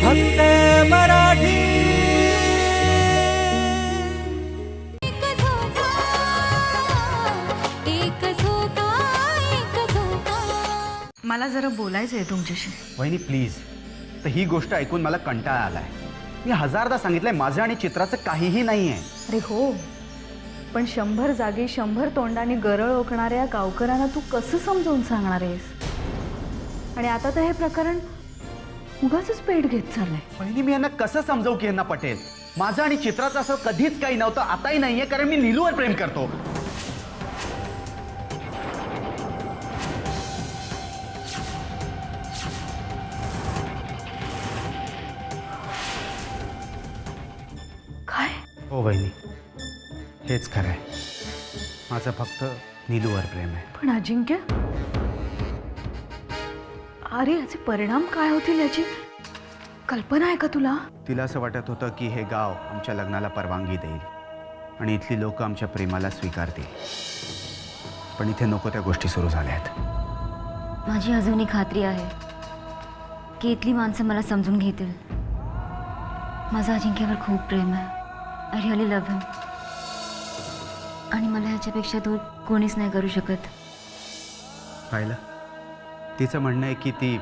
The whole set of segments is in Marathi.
फक्त मराठी। मला जरा बोलायचं आहे तुमच्याशी। वहिनी प्लीज, तर ही गोष्ट ऐकून मला कंटाळा आलाय। मी हजारदा सांगितलंय माझं आणि चित्राचं काहीही नाहीये। अरे हो, पण 100 जागी 100 तोंडाने गरळ ओकणाऱ्या गावकऱ्यांना तू कसं समजावून सांगणार आहेस? आणि आता तर हे प्रकरण उगाचच पेट घेत चाललंय। वहिनी मी यांना कसं समजावू की यांना पटेल? माझं आणि चित्राचं असं कधीच काही नव्हतं, आताही नाहीये, कारण मी नीलूवर प्रेम करतो। काय? हो वहिनी, हेच खरं आहे। माझं फक्त नीलूवर प्रेम आहे। पण अजिंक्य, अरे याचे परिणाम काय होतील याची कल्पना आहे का तुला? तिला असं वाटत होतं की हे गाव आमच्या लग्नाला परवानगी देईल आणि इथली लोक आमच्या प्रेमाला स्वीकारतील, पण इथे नको त्या गोष्टी सुरू झाल्या आहेत। माझी अजूनही खात्री आहे की इथली माणसं मला समजून घेतील। माझं अजिंक्यावर खूप प्रेम आहे। आय रिअली लव्ह हिम, आणि मला ह्याच्यापेक्षा दूर कोणीच नाही करू शकत। पाहिलं, तिचं म्हणणं आहे की ती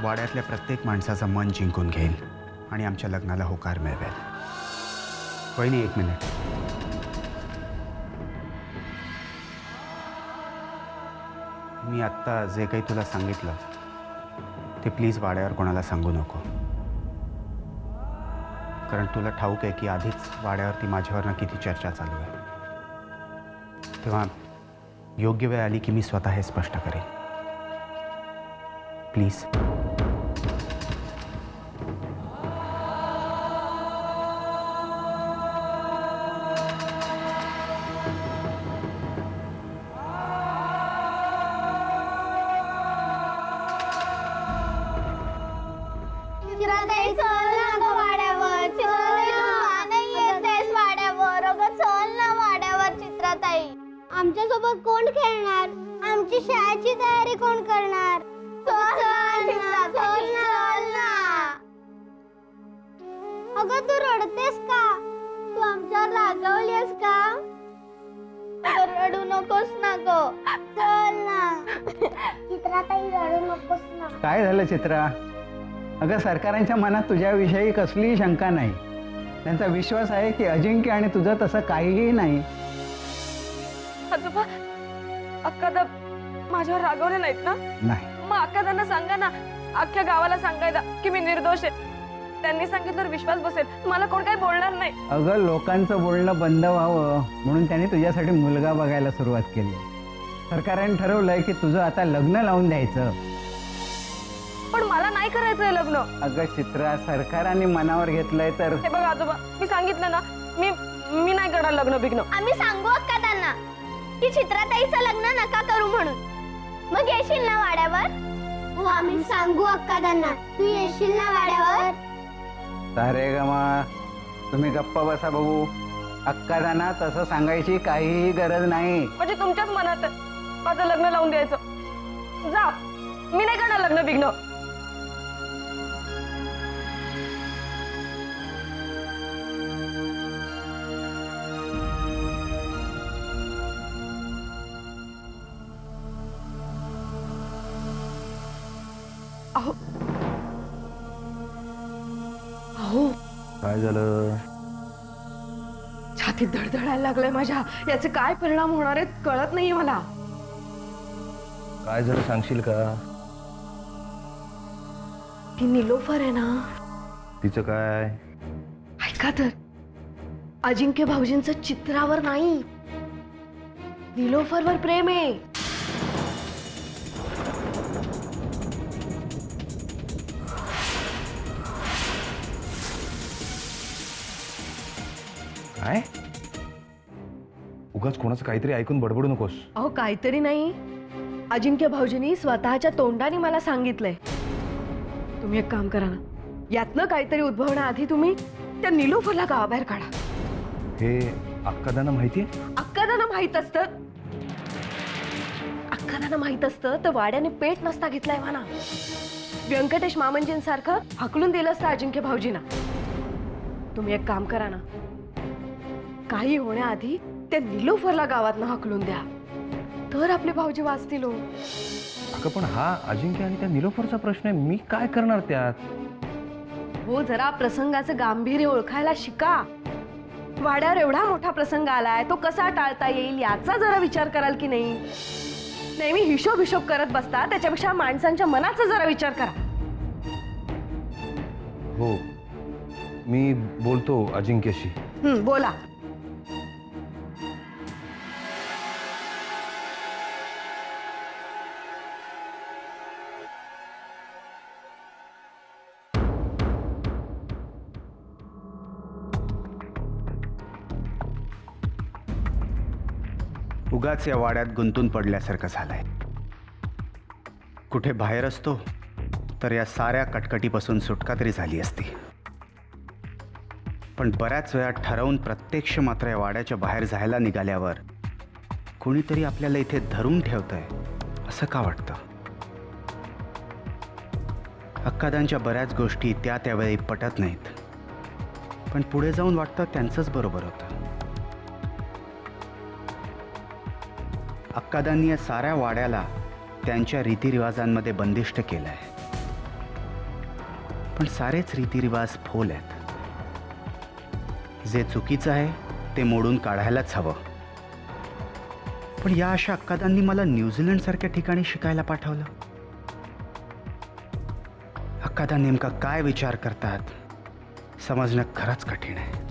वाड्यातल्या प्रत्येक माणसाचं मन जिंकून घेईल आणि आमच्या लग्नाला होकार मिळवेल। वहिनी एक मिनिट, मी आत्ता जे काही तुला सांगितलं ते प्लीज वाड्यावर कोणाला सांगू नको, कारण तुला ठाऊक आहे की आधीच वाड्यावरती माझ्यावरनं किती चर्चा चालू आहे। तेव्हा योग्य वेळ आली की मी स्वतः हे स्पष्ट करेन, प्लीज। आमच्यासोबत कोण खेळणार? आमची शाळेची तयारी कोण करणार? अगं तू रडतेस का? तू आमच्यावर रागावलीस का? रडू नकोस ना गो, चल ना। चित्राताई रडू नकोस ना। काय झालं चित्रा? अगं सरकारांच्या मनात तुझ्याविषयी कसलीही शंका नाही। त्यांचा विश्वास आहे की अजिंक्य आणि तुझं तसं काहीही नाही। आजोबा, अक्का माझ्यावर रागवले नाहीत ना? नाही। मग अक्का त्यांना सांगा ना, अख्ख्या गावाला सांगायला की मी निर्दोष आहे। त्यांनी सांगितल्यावर विश्वास बसेल, मला कोण काही बोलणार नाही। अगं लोकांचं बोलणं बंद व्हावं म्हणून त्यांनी तुझ्यासाठी मुलगा बघायला सुरुवात केली। सरकारने ठरवलंय की तुझं आता लग्न लावून द्यायचं। पण मला नाही करायचंय लग्न। अगं चित्रा, सरकाराने मनावर घेतलंय तर। हे बघा आजोबा, मी सांगितलं ना, मी नाही करणार लग्न बिग्न। आम्ही सांगू अक्का त्यांना की चित्राताईचं लग्न नका करू म्हणून। मग येशील ना वाड्यावर? हो, आम्ही सांगू अक्का त्यांना। तू येशील ना वाड्यावर? अरे गमा, तुम्ही गप्पा बसा बघू। अक्का त्यांना तसं सांगायची काहीही गरज नाही। म्हणजे तुमच्याच मनात आहे माझं लग्न लावून द्यायचं। जा, मी नाही करणार लग्न बिग्न। अहो अहो, काय झालं? छातीत धडधडायला लागलंय माझ्या। याचे काय परिणाम होणार आहेत कळत नाहीये मला। काय झालं सांगशील का? ती निलोफर आहे ना, तिचं काय? ऐका तर, अजिंक्य भाऊजींचं चित्रावर नाही, निलोफरवर प्रेम आहे। काय? उगाच कोणाचं काहीतरी ऐकून बडबडू नकोस। अहो काहीतरी नाही, अजिंक्य भाऊजींनी स्वतःच्या तोंडाने मला सांगितलंय। तुम्ही एक काम करा ना, यातनं काहीतरी उद्भवण्याआधी तुम्ही त्या निलोफरला गावाबाहेर काढा। हे अक्कादांना माहितीये? अक्कादांना माहित असतं, अक्कादांना माहित असतं तर वाड्याने पेट नसता घेतलाय म्हणा। व्यंकटेश मामंजींसारखं हकलून दिलं असतं अजिंक्य भाऊजींना. तुम्ही एक काम करा ना, काही होण्याआधी त्या निलोफरला गावातनं हकलून द्या, तर आपले भाऊजी वाचतील हो. अगं पण हा अजिंक्य आणि त्या निलोफरचा प्रश्न आहे, मी काय करणार त्यात? हो, जरा प्रसंगाचं गांभीर्य ओळखायला शिका. वाड्यावर एवढा मोठा प्रसंग आलाय, तो कसा टाळता येईल याचा जरा विचार कराल की नाही? नेहमी हिशोब करत बसता, त्याच्यापेक्षा माणसांच्या मनाचा जरा विचार करा. हो, मी बोलतो अजिंक्यशी. बोला. उगाच या वाड्यात गुंतून पडल्यासारखं झालंय. कुठे बाहेर असतो तर या साऱ्या कटकटीपासून सुटका तरी झाली असती. पण बऱ्याच वेळा ठरवून प्रत्यक्ष मात्र या वाड्याच्या बाहेर जायला निघाल्यावर कोणीतरी आपल्याला इथे धरून ठेवतंय असं का वाटतं? अक्कादांच्या बऱ्याच गोष्टी त्यावेळी पटत नाहीत, पण पुढे जाऊन वाटतं त्यांचंच बरोबर होतं. अक्कादांनी या साऱ्या वाड्याला त्यांच्या रीतिरिवाजांमध्ये बंदिष्ट केलं आहे, पण सारेच रीतिरिवाज फोल आहेत. जे चुकीचं आहे ते मोडून काढायलाच हवं. पण या अशा अक्कादांनी मला न्यूझीलंडसारख्या ठिकाणी शिकायला पाठवलं. अक्कादा नेमका काय विचार करतात समजणं खरंच कठीण आहे.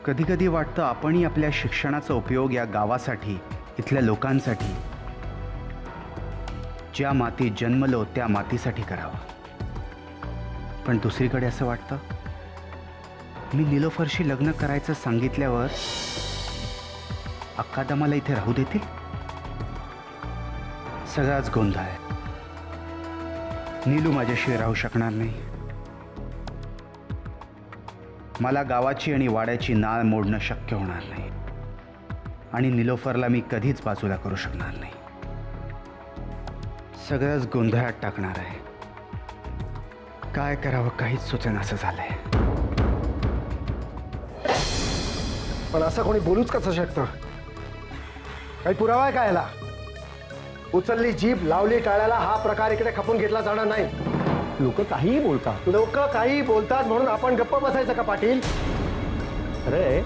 कधी कधी वाटतं आपणही आपल्या शिक्षणाचा उपयोग या गावासाठी, इथल्या लोकांसाठी, ज्या मातीत जन्मलो त्या मातीसाठी करावा. पण दुसरीकडे असं वाटतं, मी निलोफरशी लग्न करायचं सांगितल्यावर अक्कादा मला इथे राहू देतील? सगळाच गोंधळ आहे. नीलू माझ्याशिवाय राहू शकणार नाही. मला गावाची आणि वाड्याची नाळ मोडणं शक्य होणार नाही, आणि निलोफरला मी कधीच बाजूला करू शकणार नाही. सगळंच गोंधळात टाकणार आहे. काय करावं काहीच सुचेनासं झालंय. पण असं कोणी बोलूच कसं शकतं? काही पुरावा आहे का याला? उचलली जीभ लावली टाळ्याला हा प्रकार इकडे खपून घेतला जाणार नाही. लोक काहीही बोलतात. लोक काही बोलतात म्हणून आपण गप्प बसायचं का पाटील? अरे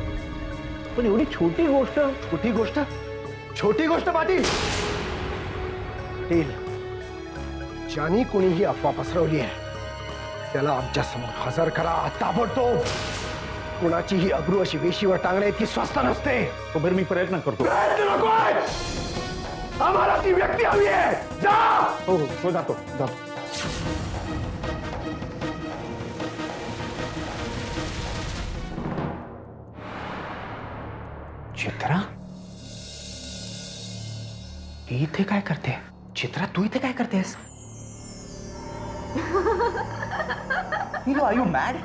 पण एवढी छोटी गोष्ट. छोटी गोष्ट? छोटी गोष्ट पाटील? पाटील, ज्यानी कोणी ही अफवा पसरवली आहे त्याला आमच्या समोर हजर करा ताबडतोब. कुणाचीही अब्रू अशी वेशीवर टांगण्या इतकी स्वस्त नसते. तो बरं मी प्रयत्न करतो. नकोय, आम्हाला ती व्यक्ती हवी आहे. जा. हो हो जातो. चित्रा, ही इथे काय करते? चित्रा, तू इथे काय करतेस? Neelu, are you mad?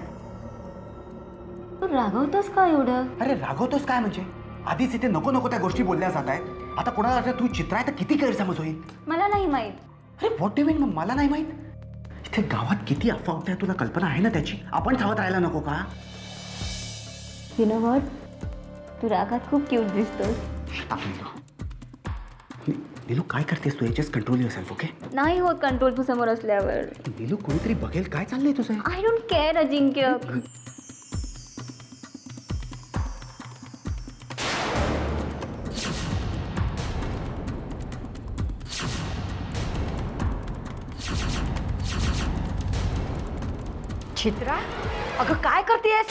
तू रागवतोस का एवढं? अरे रागवतोस काय म्हणजे? आधीच इथे नको नको त्या गोष्टी बोलल्या जात आहेत. आता कोणाला वाटतं तू चित्रा आहे तर किती गैरसमज होईल. मला नाही माहित. अरे व्हॉट डू मीन? मला नाही माहित? इथे गावात किती अफवा होत्या तुला कल्पना आहे ना त्याची? आपण थांबत राहायला नको का? यू नो व्हॉट, तू रागात खूप क्यूट दिसतोस. नीलू, काय करतेस तू? Just control yourself, okay? नाही होत कंट्रोल तू समोर असल्यावर. नीलू, कोणीतरी बघेल. काय चाललंय तुझं? आय डोंट केअर अजिंक्य. चित्रा, अगं काय करतेस?